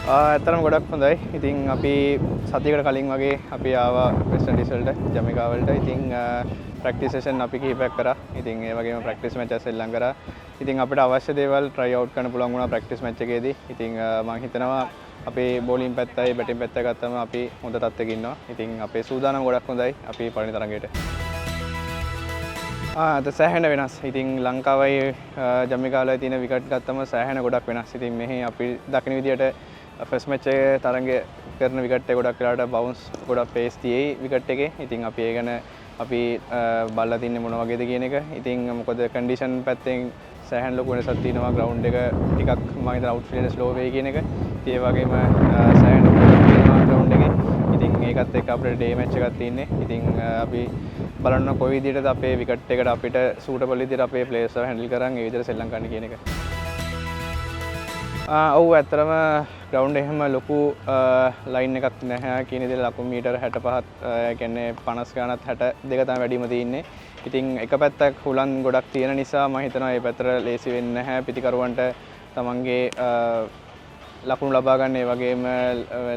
ඇත්තටම ගොඩක් හොඳයි. ඉතින් අපි සතියකට කලින් වගේ අපි ආවා වෙස්ට් ඉන්ඩීස් වලට ජමයිකා වලට. ඉතින් ප්‍රැක්ටිස් සෙෂන් අපි කිහිපයක් කරා. ඉතින් ඒ වගේම ප්‍රැක්ටිස් මැච් එකක් සෙල්ලම් කරා. ඉතින් අපිට අවශ්‍ය දේවල් try out කරන්න පුළුවන් වුණා ප්‍රැක්ටිස් මැච් එකේදී. ඉතින් මම හිතනවා අපේ බෝලින් පැත්තයි බැටින් පැත්ත ගත්තම අපි හොඳ තත්ත්වයක ඉන්නවා. ඉතින් අපේ සූදානම් ගොඩක් හොඳයි අපි පළවෙනි තරඟයට. අද සෑහෙන වෙනස්. ඉතින් ලංකාවයි ජමයිකාවලයි තියෙන විකට් ගත්තම සෑහෙන ගොඩක් වෙනස්. ඉතින් මෙහි අපි දකින විදියට ෆස්ට් මැච් එකේ තරඟය කරන විකට් එක ගොඩක් වෙලාවට බවුන්ස් ගොඩක් පේස් තියෙයි විකට් එකේ. ඉතින් අපි ඒ ගැන අපි බලලා තින්නේ මොන වගේද කියන එක. ඉතින් මොකද කන්ඩිෂන් පැත්තෙන් සෑහෙන ලොකු වෙනසක් තියෙනවා. ග්‍රවුන්ඩ් එක ටිකක් මම හිතන අවුට්ෆීල්ඩ් ස්ලෝ වෙයි කියන එක. ඒ වගේම සෑහෙන වෙනසක් තියෙනවා ග්‍රවුන්ඩ් එකේ. ඉතින් ඒකත් එක්ක අපිට ඩේ මැච් එකක් තියෙන්නේ. ඉතින් අපි බලන්න කොයි විදිහටද අපේ විකට් එකට අපිට සූටබල් විදිහට අපේ ප්ලේයර්ස්ව හැන්ඩල් කරන් ඒ විදිහට සෙල්ලම් කරන්න කියන එක. ඔව් ඇත්තටම ග්‍රවුන්ඩ් එහෙම ලොකු ලයින් එකක් නැහැ කියන දේ ලකුණු මීටර 65ක් කියන්නේ 50 ගානත් 62 තමයි වැඩිම තියෙන්නේ. ඉතින් එක පැත්තක් හුලන් ගොඩක් තියෙන නිසා මම හිතනවා මේ පැත්තට ලේසි වෙන්නේ නැහැ පිටිකරුවන්ට තමන්ගේ ලකුණු ලබා ගන්න ඒ වගේම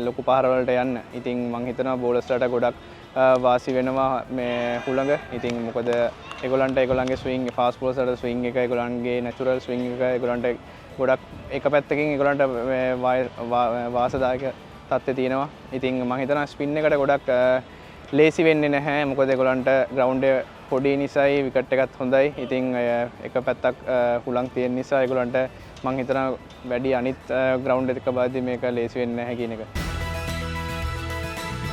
ලොකු පහර වලට යන්න. ඉතින් මම හිතනවා බෝලර්ස්ලාට ගොඩක් වාසි වෙනවා මේ හුළඟ. ඉතින් මොකද ඒගොල්ලන්ගේ ස්විං ෆාස්ට් බෝලර්ස්ලාට ස්විං එක ඒගොල්ලන්ගේ නැචරල් ස්විං එක ඒගොල්ලන්ට ගොඩක් එක පැත්තකින් ඒගොල්ලන්ට වාසදායක තත්ත්වය තියෙනවා. ඉතින් මම හිතනවා ස්පින් එකට ගොඩක් ලේසි වෙන්නේ නැහැ. මොකද ඒගොල්ලන්ට ග්‍රවුන්ඩ් එක පොඩි නිසායි විකට් එකත් හොඳයි. ඉතින් එක පැත්තක් හුලං තියෙන නිසා ඒගොල්ලන්ට මම හිතනවා වැඩි අනිත් ග්‍රවුන්ඩ් එක බලද්දි මේක ලේසි වෙන්නේ නැහැ කියන එක.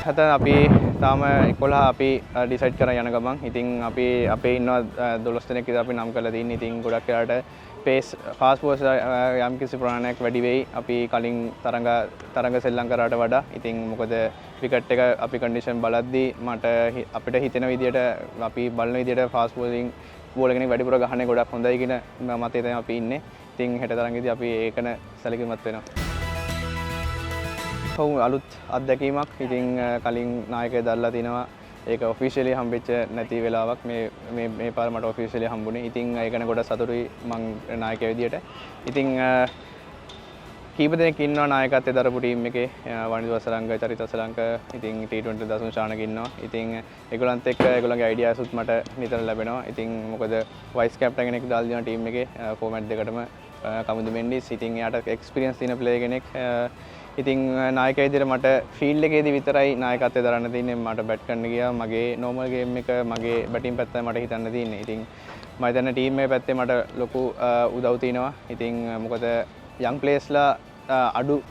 හතන අපි තාම 11 අපි ඩිසයිඩ් කරන් යන ගමන්. ඉතින් අපි අපේ ඉන්නවා 12 දෙනෙක් ඉතින් අපි නම් කරලා තින්නේ. ඉතින් ගොඩක් වෙලාට පේස් ෆාස්ට් බෝලර්ස් යම් කිසි ප්‍රමාණයක් වැඩි වෙයි අපි කලින් තරඟ සෙල්ලම් කරාට වඩා. ඉතින් මොකද විකට් එක අපි කන්ඩිෂන් බලද්දී මට අපිට හිතෙන විදියට අපි බලන විදියට ෆාස්ට් බෝලර් කෙනෙක් වැඩිපුර ගහන්නේ ගොඩක් හොඳයි කියන මතය තමයි අපි ඉන්නේ. ඉතින් හෙට තරඟෙදී අපි ඒකන සැලකිලිමත් වෙනවා. ඔව් අලුත් අත්දැකීමක්. ඉතින් කලින් නායකයෙක් දැල්ලා තිනවා. ඒක ඔෆිෂියලි හම්බෙච්ච නැති වෙලාවක් මේ පාර මට ඔෆිෂියලි හම්බුනේ. ඉතින් ඒක ගැන ගොඩක් සතුටුයි මං නායකයෙක් විදියට. ඉතින් කීප දෙනෙක් ඉන්නවා නායකත්වයේ දරපු ටීම් එකේ. වනිදු වසලංග, චරිත වසලංග, ඉතින් T20 දසුන් ශානක ඉන්නවා. ඉතින් ඒගොල්ලන්ත් එක්ක ඒගොල්ලන්ගේ අයිඩියාස් උත් මට නිතර ලැබෙනවා. ඉතින් මොකද වයිස් කැප්ටන් කෙනෙක් දාලා දෙනවා ටීම් එකේ ෆෝමැට් දෙකටම කමුදු මෙන්ඩිස්. ඉතින් එයාට එක්ස්පීරියන්ස් තියෙන ප්ලේයර් කෙනෙක්. ඉතින් නායකයෙක් විදිහට මට ෆීල්ඩ් එකේදී විතරයි නායකත්වය දරන්න තියෙන්නේ. මට බැට් කරන්න ගියා. මගේ නෝමල් ගේම් එක මගේ බැටින් පැත්තයි මට හිතන්න තියෙන්නේ. ඉතින් මම හිතන්නේ ටීම් එකේ පැත්තේ මට ලොකු උදව් තියෙනවා. ඉතින් මොකද යං ප්ලේයර්ස්ලා අඩු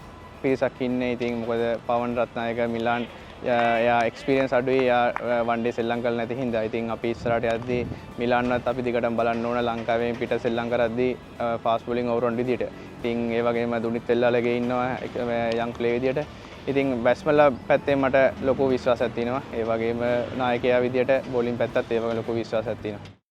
පිරිසක් ඉන්නේ. ඉතින් මොකද පවන් රත්නායක මිලාන් එයා එක්ස්පීරියන්ස් අඩුයි. එයා වන් ඩේ සෙල්ලම් කරලා නැති හින්දා. ඉතින් අපි ඉස්සරහට යද්දී මිලාන්වත් අපි දිගටම බලන්න ඕන. ලංකාවෙන් පිට සෙල්ලම් කරද්දී ෆාස්ට් බෝලින් ඕවර් විදියට. ඉතින් ඒ වගේම දුනිත් වෙල්ලාලගේ ඉන්නවා යං ප්ලේ විදියට. ඉතින් බැට්ස්මන්ලා පැත්තේ මට ලොකු විශ්වාසයක් තියෙනවා. ඒ වගේම නායකයා විදියට බෝලින් පැත්තත් ඒ වගේ ලොකු විශ්වාසයක් තියෙනවා.